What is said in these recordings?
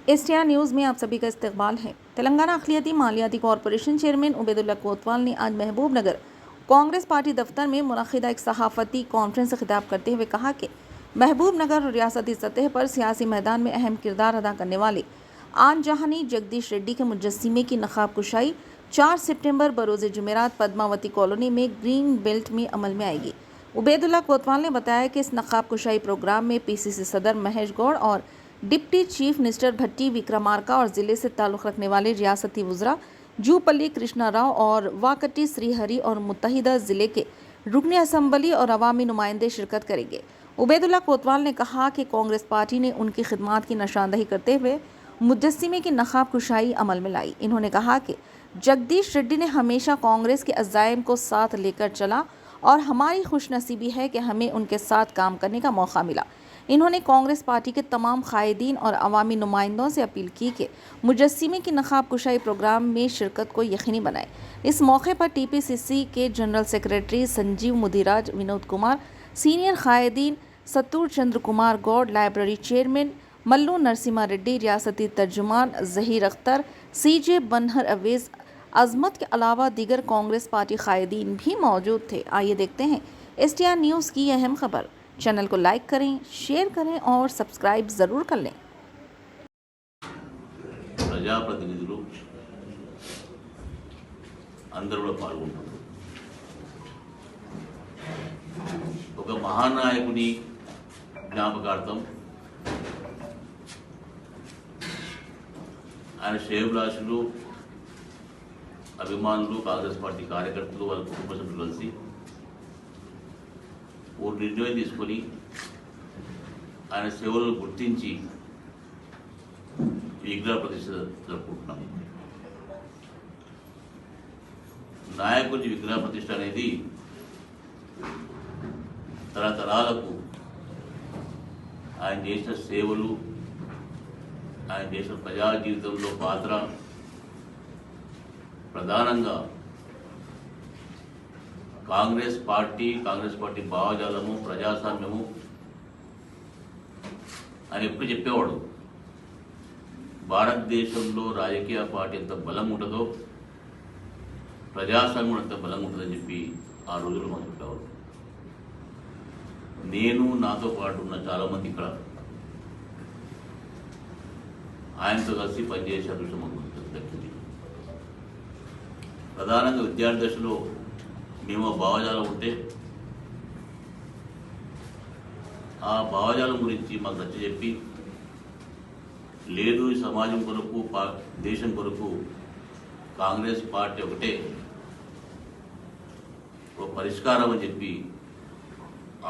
STR news में आप सभी का इस्तकबाल है। तेलंगाना अखिलियती मालियाती कॉरपोरेशन चेयरमैन उबैदुल्ला कोतवाल ने आज महबूब नगर कांग्रेस पार्टी दफ्तर में मुनक़िदा एक सहाफ़ती कॉन्फ्रेंस से खिताब करते हुए कहा कि महबूब नगर और रियासती सतह पर सियासी मैदान में अहम किरदार अदा करने वाले आन जहानी जगदीश रेड्डी के मुजस्सिमे की नक़ाब कुशाई 4 सितंबर बरोज़ जुमेरात पद्मावती कॉलोनी में ग्रीन बेल्ट में अमल में आएगी। उबैदुल्ला कोतवाल ने बताया कि इस नक़ाब कुशाई प्रोग्राम में पीसीसी सदर महेश गौड़ और डिप्टी चीफ मिनिस्टर भट्टी विक्रमार्का और ज़िले से ताल्लुक़ रखने वाले रियासती वज़रा जूपल्ली कृष्णा राव और वाकटी श्रीहरी और मुत्तहिदा ज़िले के रुकन असम्बली और अवामी नुमाइंदे शिरकत करेंगे। उबैदुल्ला कोतवाल ने कहा कि कांग्रेस पार्टी ने उनकी खिदमात की निशानदही करते हुए मुजस्सिमे की नक़ाब कुशाई अमल में लाई। इन्होंने कहा कि जगदीश रेड्डी ने हमेशा कांग्रेस के अज़ाइम को साथ लेकर चला और हमारी खुशनसीबी है कि हमें उनके साथ काम करने का मौका मिला। इन्होंने कांग्रेस पार्टी के तमाम कायदीन और अवामी नुमाइंदों से अपील की कि मुजस्सिमे की नक़ाब कुशाई प्रोग्राम में शिरकत को यकीनी बनाए। इस मौके पर टीपीसीसी के general secretary Sanjeev Mudiraj, Vinod Kumar, senior कायदीन सत्तूर चंद्र कुमार गौड़, लाइब्रेरी चेयरमैन मल्लू नरसिम्हा रेड्डी, रियासती तर्जुमान ज़हीर अख्तर, सीजे बनहर अवेज़, अजमत के अलावा दीगर कांग्रेस पार्टी कायदीन भी मौजूद थे। आइए देखते हैं एसटीआर न्यूज़ की अहम खबर। चैनल को लाइक करें, शेयर करें और सब्सक्राइब ज़रूर कर लें। ప్రజాప్రతినిధులు అందరూ కూడా పాల్గొంటారు. ఒక మహానాయకుని జ్ఞాపకార్థం ఆయన శ్రేయోభిలాషులు, అభిమానులు, కాంగ్రెస్ పార్టీ కార్యకర్తలు, వాళ్ళ కుటుంబ సభ్యులు కలిసి ఓ నిర్ణయం తీసుకొని ఆయన సేవలను గుర్తించి విగ్రహ ప్రతిష్ఠ జరుపుకుంటున్నాం. నాయకుడి విగ్రహ ప్రతిష్ఠ అనేది తరతరాలకు ఆయన చేసిన సేవలు, ఆయన చేసిన ప్రజా జీవితంలో పాత్ర ప్రధానంగా కాంగ్రెస్ పార్టీ భావజాలము, ప్రజాస్వామ్యము అని ఎప్పుడు చెప్పేవాడు. భారతదేశంలో రాజకీయ పార్టీ ఎంత బలంగా ఉంటుందో ప్రజాస్వామ్యం ఎంత బలంగా ఉంటుందని చెప్పి ఆ రోజుల్లో మాకు చెప్పేవాడు. నేను, నాతో పాటు ఉన్న చాలామంది ఇక్కడ ఆయనతో కలిసి పనిచేసే అదృష్టం మాకు దక్కింది. ప్రధానంగా విద్యార్థి దశలో మేము భావజాలం ఉంటే ఆ భావజాలం గురించి మాకు నచ్చ చెప్పి, లేదు ఈ సమాజం కొరకు, దేశం కొరకు కాంగ్రెస్ పార్టీ ఒకటే ఒక పరిష్కారం అని చెప్పి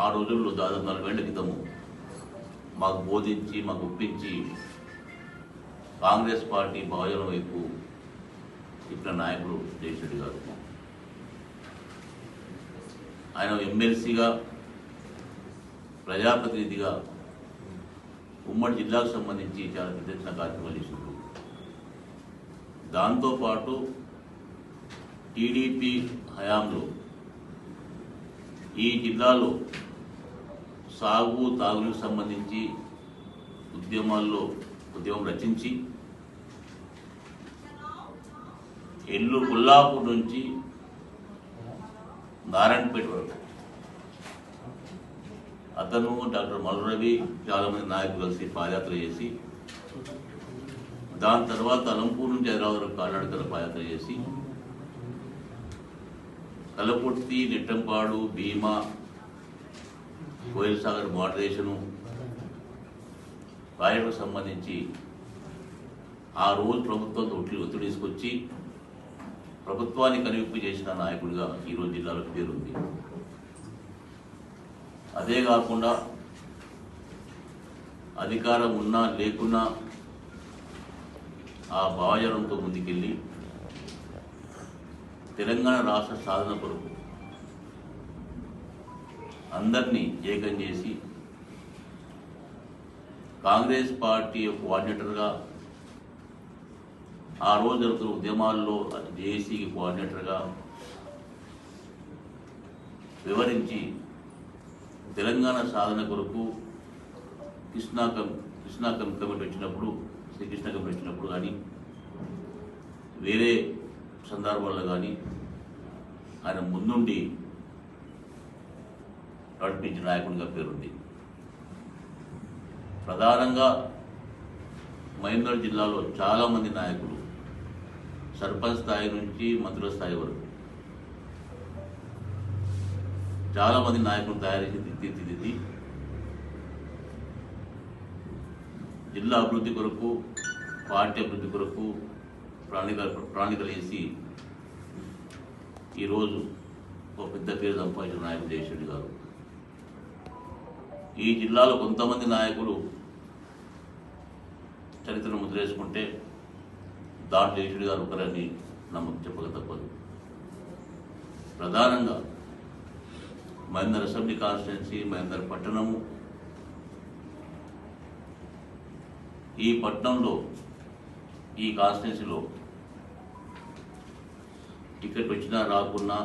ఆ రోజుల్లో దాదాపు 40 ఏళ్ల క్రితము మాకు బోధించి, మాకు ఒప్పించి కాంగ్రెస్ పార్టీ భావజాలం వైపు ఇక్కడ నాయకుడు జగదీష్ రెడ్డి గారు. ఆయన ఎమ్మెల్సీగా, ప్రజాప్రతినిధిగా ఉమ్మడి జిల్లాకు సంబంధించి చాలా పెద్ద కార్యక్రమాలు చేసినారు. దాంతోపాటు టీడీపీ హయాంలో ఈ జిల్లాలో సాగు, తాగులకు సంబంధించి ఉద్యమం రచించి కొల్లాపూర్ నుంచి నారాయణపేట వరకు అతను, డాక్టర్ మల్రవి, చాలామంది నాయకులు కలిసి పాదయాత్ర చేసి, దాని తర్వాత అలంపూర్ నుంచి హైదరాబాద్ వరకు కాలినడకన పాదయాత్ర చేసి, కలపుర్తి, నెట్టంపాడు, భీమా, కోయిల్ సాగర్ మోడరేషను ప్రాజెక్టుకు సంబంధించి ఆ రోజు ప్రభుత్వంతో ఒత్తిడి తీసుకొచ్చి ప్రభుత్వాన్ని కనువిప్పు చేసిన నాయకుడిగా ఈరోజు జిల్లాలో పేరుంది. అదే కాకుండా అధికారం ఉన్నా లేకున్నా ఆ భావజాలంతో ముందుకెళ్ళి తెలంగాణ రాష్ట్ర సాధన కొరకు అందరినీ ఏకం చేసి కాంగ్రెస్ పార్టీ కోఆర్డినేటర్గా, ఆ రోజు జరుగుతున్న ఉద్యమాల్లో జేఏసీకి కోఆర్డినేటర్గా వివరించి తెలంగాణ సాధన కొరకు కృష్ణా కమిటీ వచ్చినప్పుడు శ్రీకృష్ణ కమిటీ వచ్చినప్పుడు కానీ వేరే సందర్భాల్లో కానీ ఆయన ముందుండి నడిపించిన నాయకుడిగా పేరుంది. ప్రధానంగా మహబూబ్నగర్ జిల్లాలో చాలామంది నాయకులు సర్పంచ్ స్థాయి నుంచి మంత్రుల స్థాయి వరకు చాలామంది నాయకులను తయారు చేసి తీర్చిదిద్ది జిల్లా అభివృద్ధి కొరకు, పార్టీ అభివృద్ధి కొరకు ప్రణాళికలు వేసి ఈరోజు ఒక పెద్ద పేరు సంపాదించిన నాయకుడు జయశ్రెడ్డి గారు. ఈ జిల్లాలో కొంతమంది నాయకులు చరిత్రను ముద్రేసుకుంటే దాంట్లో జయశ్రెడ్డి గారు ఒకరని నమ్మకం చెప్పక తప్పదు. ప్రధానంగా మహబూబ్నగర్ అసెంబ్లీ కాన్స్టిట్యున్సీ, మహబూబ్నగర్ పట్టణము, ఈ పట్టణంలో ఈ కాన్స్టిట్యున్సీలో టికెట్ వచ్చినా రాకున్నా,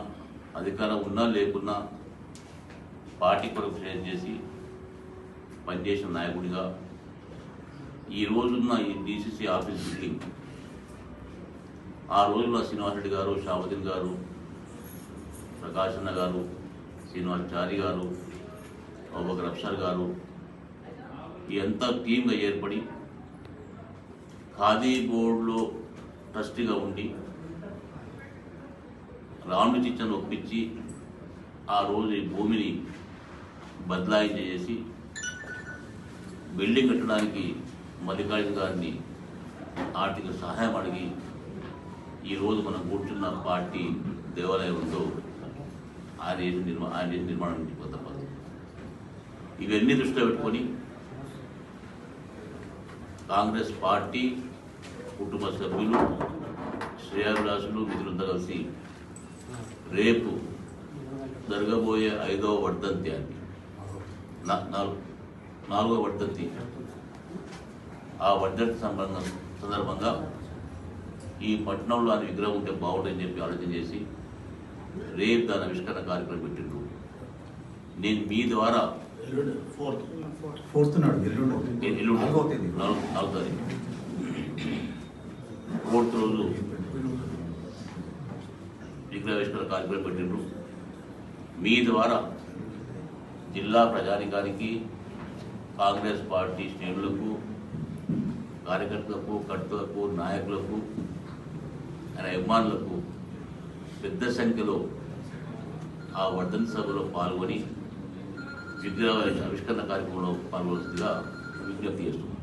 అధికారం ఉన్నా లేకున్నా పార్టీ కొరకు షేర్ చేసి పనిచేసిన నాయకుడిగా ఈ రోజున్న ఈ డీసీసీ ఆఫీస్ బిల్డింగ్ ఆ రోజుల్లో శ్రీనివాసరెడ్డి గారు, షాబుద్దీన్ గారు, ప్రకాశన్న గారు, శ్రీనివాసాచారి గారు, అబూబకర్ అఫ్సర్ గారు ఎంత టీమ్గా ఏర్పడి ఖాదీ బోర్డులో ట్రస్టీగా ఉండి రాముడి చిచ్చను ఒప్పించి ఆ రోజు ఈ భూమిని బదలాయించేసి బిల్డింగ్ కట్టడానికి మల్లికార్జున గారిని ఆర్థిక సహాయం అడిగి ఈరోజు మనం కూర్చున్న పార్టీ దేవాలయం ఉందో ఆయన నిర్మాణం తప్పదు. ఇవన్నీ దృష్టిలో పెట్టుకొని కాంగ్రెస్ పార్టీ కుటుంబ సభ్యులు, శ్రేయాభిలాషులు, మిత్రులతో కలిసి రేపు జరగబోయే 5వ వర్ధంతి అని 4వ వర్ధంతి, ఆ వర్ధంతి సందర్భంగా ఈ పట్టణంలో ఆయన విగ్రహం ఉంటే బాగుంటుందని చెప్పి ఆలోచన చేసి రేపు దాని ఆవిష్కరణ కార్యక్రమం పెట్టిండ్రు. నేను మీ ద్వారా ఫోర్త్ రోజు విగ్రహావిష్కరణ కార్యక్రమం పెట్టిండ్రు. మీ ద్వారా జిల్లా ప్రజానికానికి, కాంగ్రెస్ పార్టీ శ్రేణులకు, కార్యకర్తలకు, కర్తలకు, నాయకులకు, ఆయన అభిమానులకు పెద్ద సంఖ్యలో ఆ వర్ధంతి సభలో పాల్గొని విగ్రహ ఆవిష్కరణ కార్యక్రమంలో పాల్గొనవలసిందిగా విజ్ఞప్తి చేస్తున్నాం.